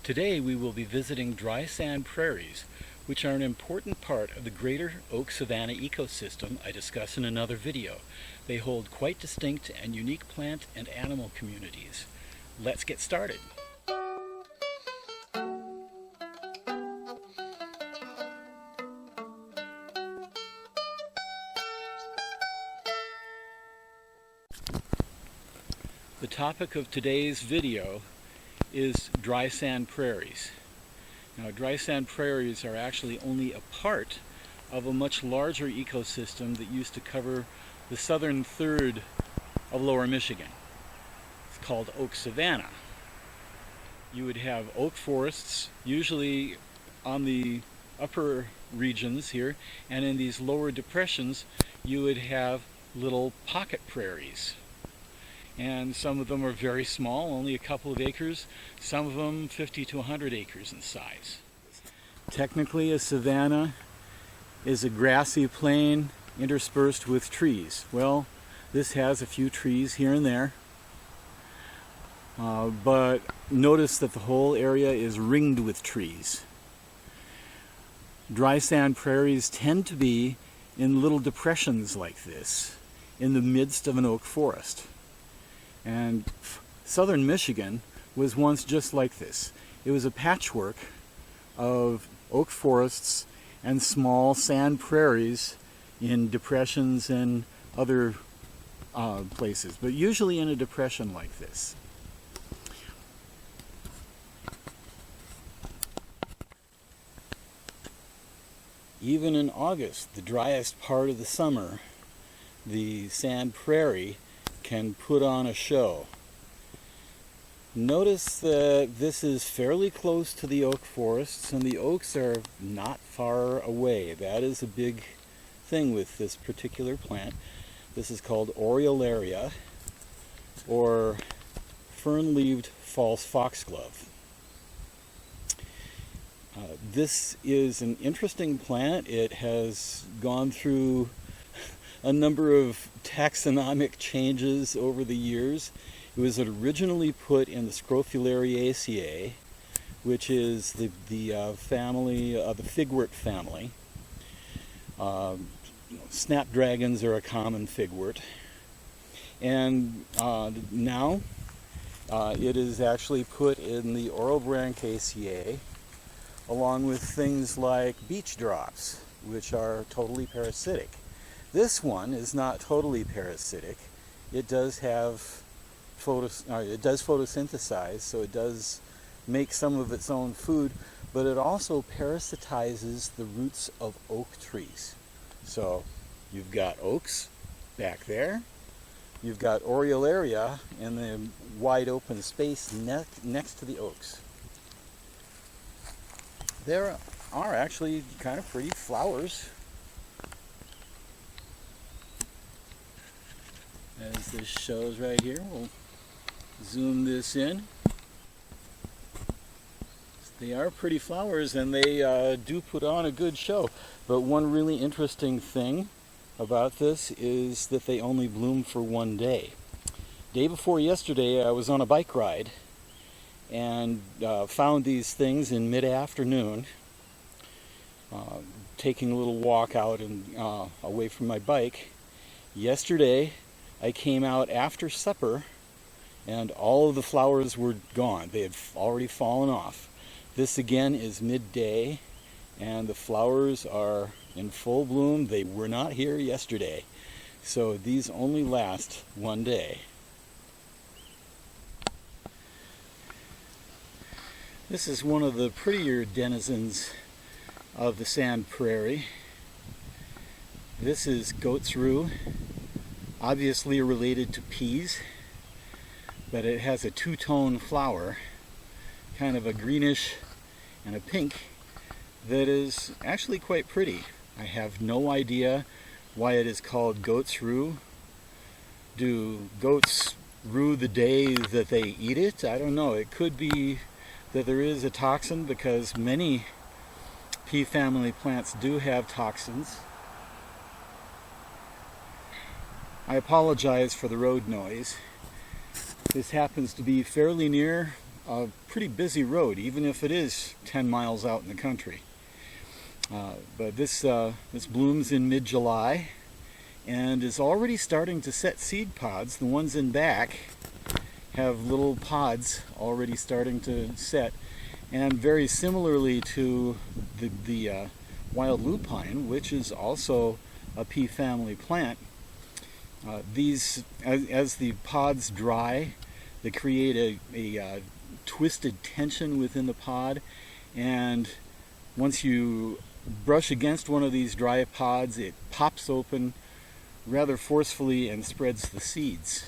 Today we will be visiting dry sand prairies, which are an important part of the greater oak savanna ecosystem I discuss in another video. They hold quite distinct and unique plant and animal communities. Let's get started. The topic of today's video is dry sand prairies. Now, dry sand prairies are actually only a part of a much larger ecosystem that used to cover the southern third of lower Michigan. It's called oak savanna. You would have oak forests, usually on the upper regions here, and in these lower depressions you would have little pocket prairies. And some of them are very small, only a couple of acres, some of them 50 to 100 acres in size. Technically, a savanna is a grassy plain interspersed with trees. Well, this has a few trees here and there, but notice that the whole area is ringed with trees. Dry sand prairies tend to be in little depressions like this, in the midst of an oak forest. And southern Michigan was once just like this. It was a patchwork of oak forests and small sand prairies in depressions and other places, but usually in a depression like this. Even in August, the driest part of the summer, the sand prairie can put on a show. Notice that this is fairly close to the oak forests, and the oaks are not far away. That is a big thing with this particular plant. This is called Oriolaria, or Fernleaved false foxglove. This is an interesting plant. It has gone through a number of taxonomic changes over the years. It was originally put in the Scrophulariaceae, which is the family, the figwort family. Snapdragons are a common figwort. And now it is actually put in the Orobranchaceae, along with things like beech drops, which are totally parasitic. This one is not totally parasitic. It does have photosynthesize, so it does make some of its own food, but it also parasitizes the roots of oak trees. So you've got oaks back there, you've got Oriolaria in the wide open space next to the oaks. There are actually kind of pretty flowers, as this shows right here. We'll zoom this in. They are pretty flowers, and they do put on a good show. But one really interesting thing about this is that they only bloom for one day. Day before yesterday, I was on a bike ride and found these things in mid-afternoon, taking a little walk out and away from my bike. Yesterday, I came out after supper, and all of the flowers were gone. They had already fallen off. This again is midday, and the flowers are in full bloom. They were not here yesterday, so these only last one day. This is one of the prettier denizens of the sand prairie. This is goat's rue. Obviously related to peas, but it has a two-tone flower, kind of a greenish and a pink, that is actually quite pretty. I have no idea why it is called goat's rue. Do goats rue the day that they eat it? I don't know. It could be that there is a toxin, because many pea family plants do have toxins. I apologize for the road noise. This happens to be fairly near a pretty busy road, even if it is 10 miles out in the country. But this blooms in mid-July and is already starting to set seed pods. The ones in back have little pods already starting to set, and very similarly to the wild lupine, which is also a pea family plant. These, as the pods dry, they create a twisted tension within the pod, and once you brush against one of these dry pods, it pops open rather forcefully and spreads the seeds.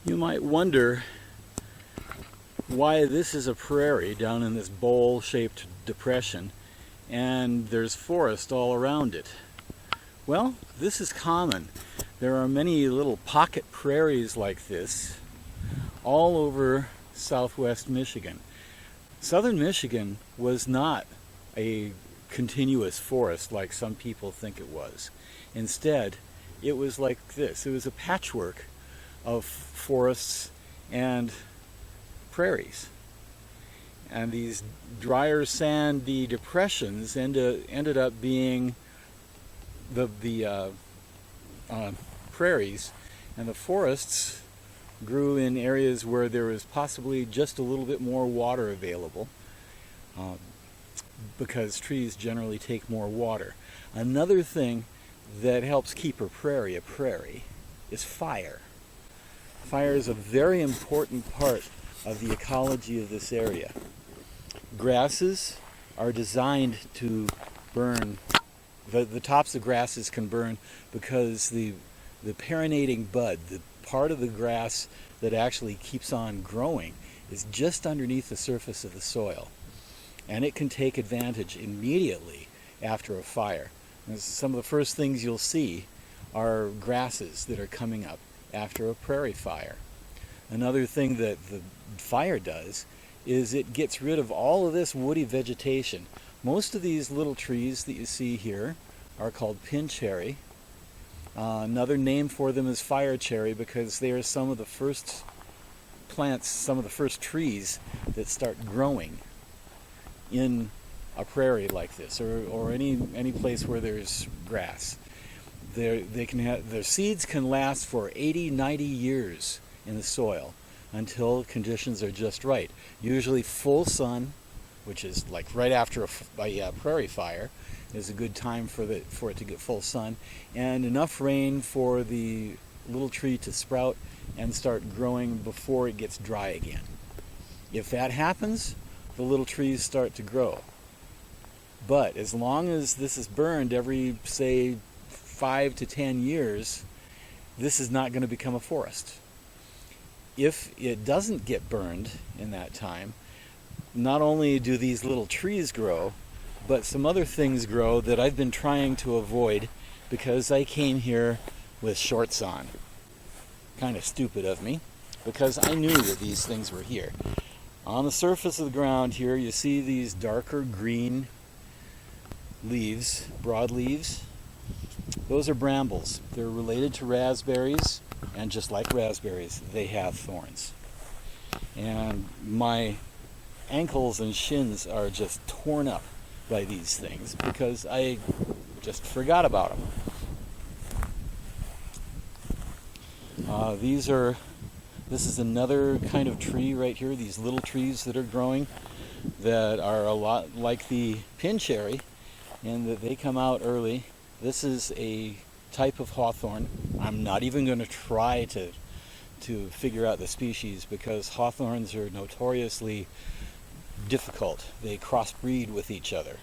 You might wonder why this is a prairie down in this bowl-shaped depression and there's forest all around it. Well, this is common. There are many little pocket prairies like this all over southwest Michigan. Southern Michigan was not a continuous forest like some people think it was. Instead, it was like this. It was a patchwork of forests and prairies. And these drier sandy depressions ended up being the prairies, and the forests grew in areas where there was possibly just a little bit more water available, because trees generally take more water. Another thing that helps keep a prairie is fire. Fire is a very important part of the ecology of this area. Grasses are designed to burn. The tops of grasses can burn because the perinating bud, the part of the grass that actually keeps on growing, is just underneath the surface of the soil. And it can take advantage immediately after a fire. And some of the first things you'll see are grasses that are coming up after a prairie fire. Another thing that the fire does is it gets rid of all of this woody vegetation. Most of these little trees that you see here are called pin cherry. Another name for them is fire cherry because they are some of the first plants, some of the first trees that start growing in a prairie like this, or any place where there's grass. Their seeds can last for 80, 90 years in the soil until conditions are just right. Usually full sun, which is like right after a prairie fire, is a good time for it to get full sun, and enough rain for the little tree to sprout and start growing before it gets dry again. If that happens, the little trees start to grow. But as long as this is burned every, say, 5 to 10 years, this is not going to become a forest. If it doesn't get burned in that time, not only do these little trees grow, but some other things grow that I've been trying to avoid because I came here with shorts on. Kind of stupid of me, because I knew that these things were here. On the surface of the ground here, you see these darker green leaves, broadleaves. Those are brambles. They're related to raspberries, and just like raspberries, they have thorns. And my ankles and shins are just torn up by these things because I just forgot about them. This is another kind of tree right here, these little trees that are growing that are a lot like the pin cherry, and that they come out early. This is a type of hawthorn. I'm not even going to try to figure out the species because hawthorns are notoriously difficult. They crossbreed with each other.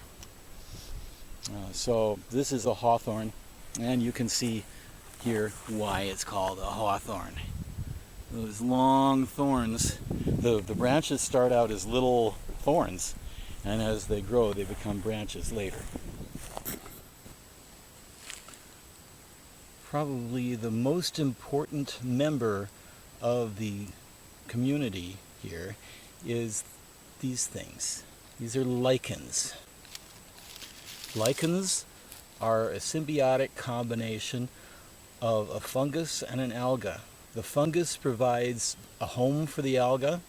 So this is a hawthorn, and you can see here why it's called a hawthorn. Those long thorns, the branches start out as little thorns, and as they grow they become branches later. Probably the most important member of the community here is these things. These are lichens. Lichens are a symbiotic combination of a fungus and an alga. The fungus provides a home for the alga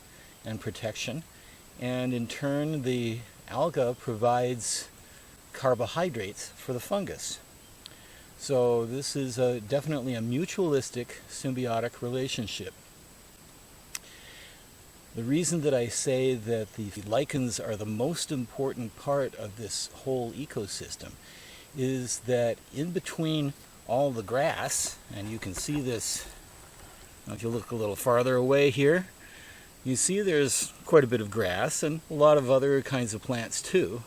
and protection, and in turn the alga provides carbohydrates for the fungus. So this is definitely a mutualistic symbiotic relationship. The reason that I say that the lichens are the most important part of this whole ecosystem is that in between all the grass, and you can see this if you look a little farther away here, you see there's quite a bit of grass and a lot of other kinds of plants too.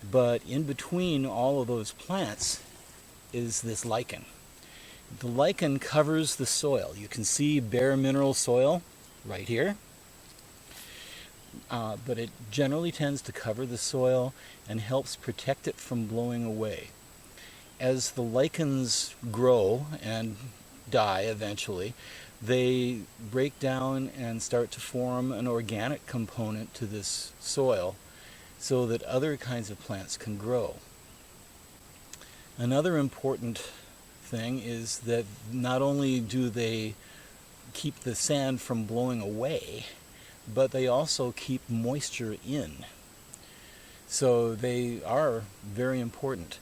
But in between all of those plants is this lichen. The lichen covers the soil. You can see bare mineral soil right here. But it generally tends to cover the soil and helps protect it from blowing away. As the lichens grow and die eventually, they break down and start to form an organic component to this soil so that other kinds of plants can grow. Another important thing is that not only do they keep the sand from blowing away, but they also keep moisture in. So they are very important.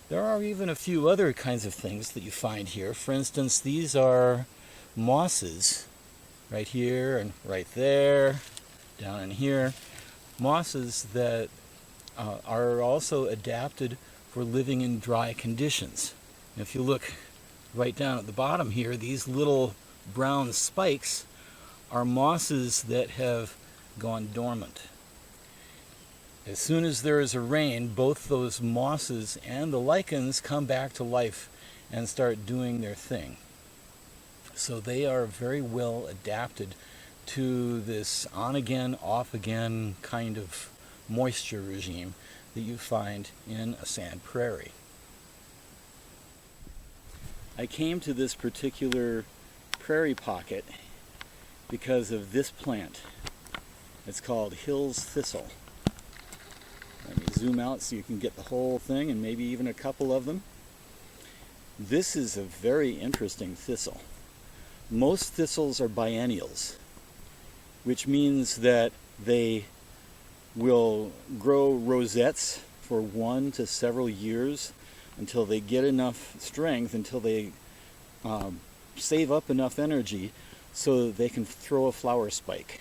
There are even a few other kinds of things that you find here. For instance, these are mosses, right here and right there, down in here. Mosses that are also adapted for living in dry conditions. If you look right down at the bottom here, these little brown spikes are mosses that have gone dormant. As soon as there is a rain, both those mosses and the lichens come back to life and start doing their thing. So they are very well adapted to this on-again, off-again kind of moisture regime that you find in a sand prairie. I came to this particular prairie pocket because of this plant. It's called Hill's Thistle. Let me zoom out so you can get the whole thing and maybe even a couple of them. This is a very interesting thistle. Most thistles are biennials, which means that they will grow rosettes for 1 to several years until they get enough strength, until they save up enough energy so that they can throw a flower spike.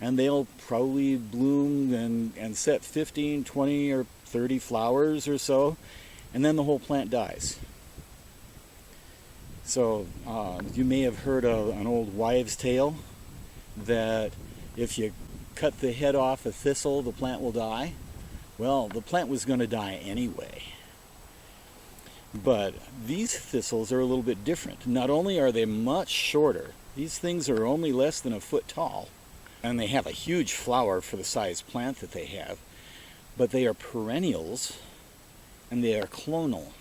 And they'll probably bloom and set 15, 20, or 30 flowers or so, and then the whole plant dies. So you may have heard an old wives' tale that if you cut the head off a thistle, the plant will die. Well, the plant was going to die anyway. But these thistles are a little bit different. Not only are they much shorter, these things are only less than a foot tall, and they have a huge flower for the size plant that they have, but they are perennials and they are clonal.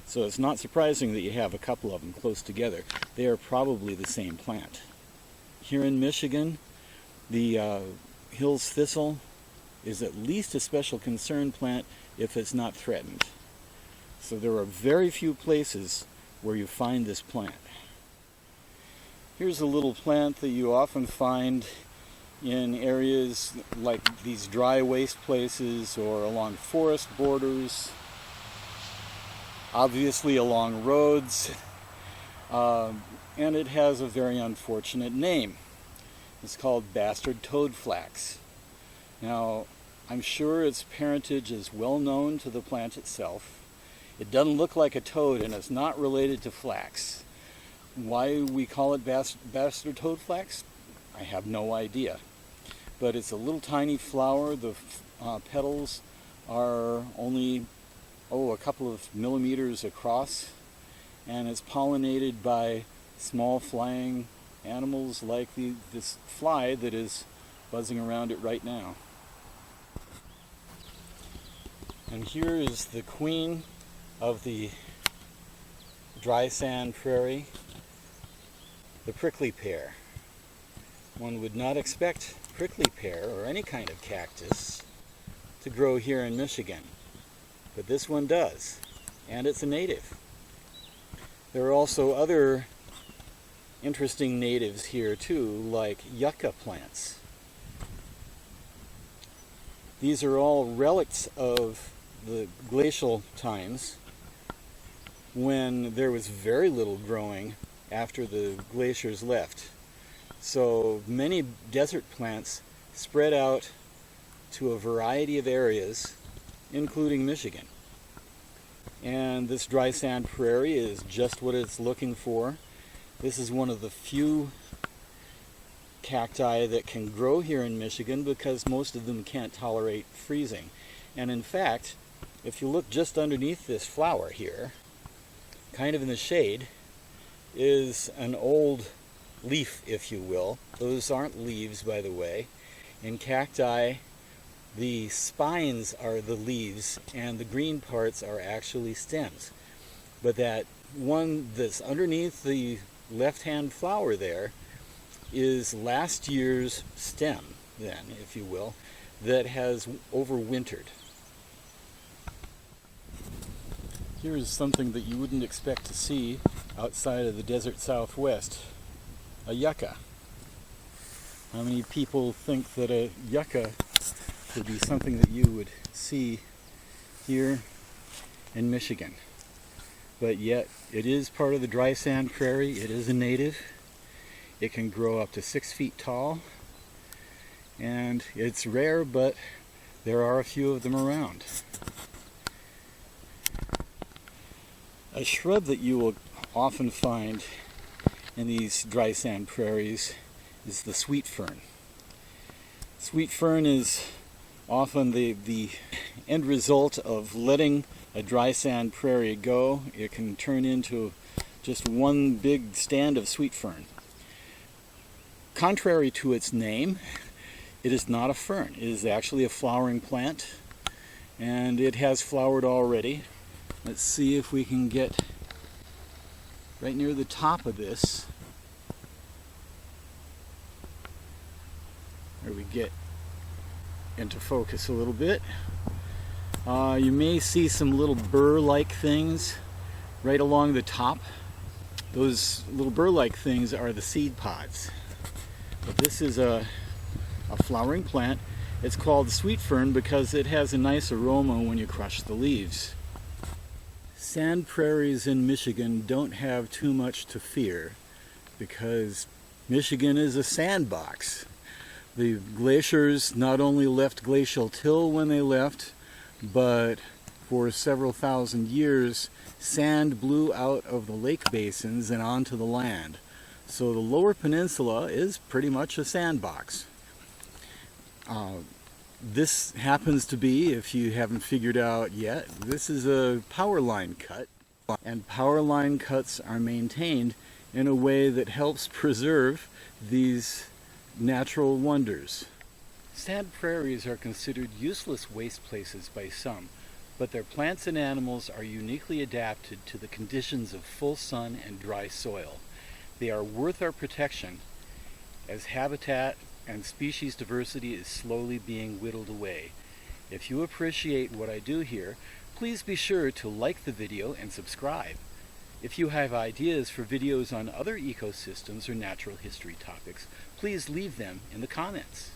So it's not surprising that you have a couple of them close together. They are probably the same plant. Here in Michigan, the Hill's Thistle is at least a special concern plant if it's not threatened. So there are very few places where you find this plant. Here's a little plant that you often find in areas like these dry waste places or along forest borders, obviously along roads, and it has a very unfortunate name. It's called bastard toad flax. Now, I'm sure its parentage is well known to the plant itself. It doesn't look like a toad and it's not related to flax. Why we call it bastard toad flax, I have no idea. But it's a little tiny flower. The petals are only a couple of millimeters across, and it's pollinated by small flying animals like this fly that is buzzing around it right now. And here is the queen of the dry sand prairie, the prickly pear. One would not expect prickly pear or any kind of cactus to grow here in Michigan, but this one does, and it's a native. There are also other interesting natives here too, like yucca plants. These are all relics of the glacial times when there was very little growing after the glaciers left. So many desert plants spread out to a variety of areas, including Michigan. And this dry sand prairie is just what it's looking for. This is one of the few cacti that can grow here in Michigan because most of them can't tolerate freezing. And in fact, if you look just underneath this flower here, kind of in the shade, is an old leaf, if you will. Those aren't leaves, by the way. In cacti, the spines are the leaves and the green parts are actually stems. But that one that's underneath the left-hand flower there is last year's stem, then, if you will, that has overwintered. Here's something that you wouldn't expect to see outside of the desert Southwest, a yucca. How many people think that a yucca would be something that you would see here in Michigan? But yet, it is part of the dry sand prairie. It is a native. It can grow up to 6 feet tall. And it's rare, but there are a few of them around. A shrub that you will often find in these dry sand prairies is the sweet fern. Sweet fern is often the end result of letting a dry sand prairie go. It can turn into just one big stand of sweet fern. Contrary to its name, it is not a fern. It is actually a flowering plant, and it has flowered already. Let's see if we can get right near the top of this. There we get into focus a little bit. You may see some little burr-like things right along the top. Those little burr-like things are the seed pods. But this is a flowering plant. It's called sweet fern because it has a nice aroma when you crush the leaves. Sand prairies in Michigan don't have too much to fear because Michigan is a sandbox. The glaciers not only left glacial till when they left, but for several thousand years, sand blew out of the lake basins and onto the land. So the lower peninsula is pretty much a sandbox. This happens to be, if you haven't figured out yet, this is a power line cut. And power line cuts are maintained in a way that helps preserve these natural wonders. Sand prairies are considered useless waste places by some, but their plants and animals are uniquely adapted to the conditions of full sun and dry soil. They are worth our protection as habitat and species diversity is slowly being whittled away. If you appreciate what I do here, please be sure to like the video and subscribe. If you have ideas for videos on other ecosystems or natural history topics, please leave them in the comments.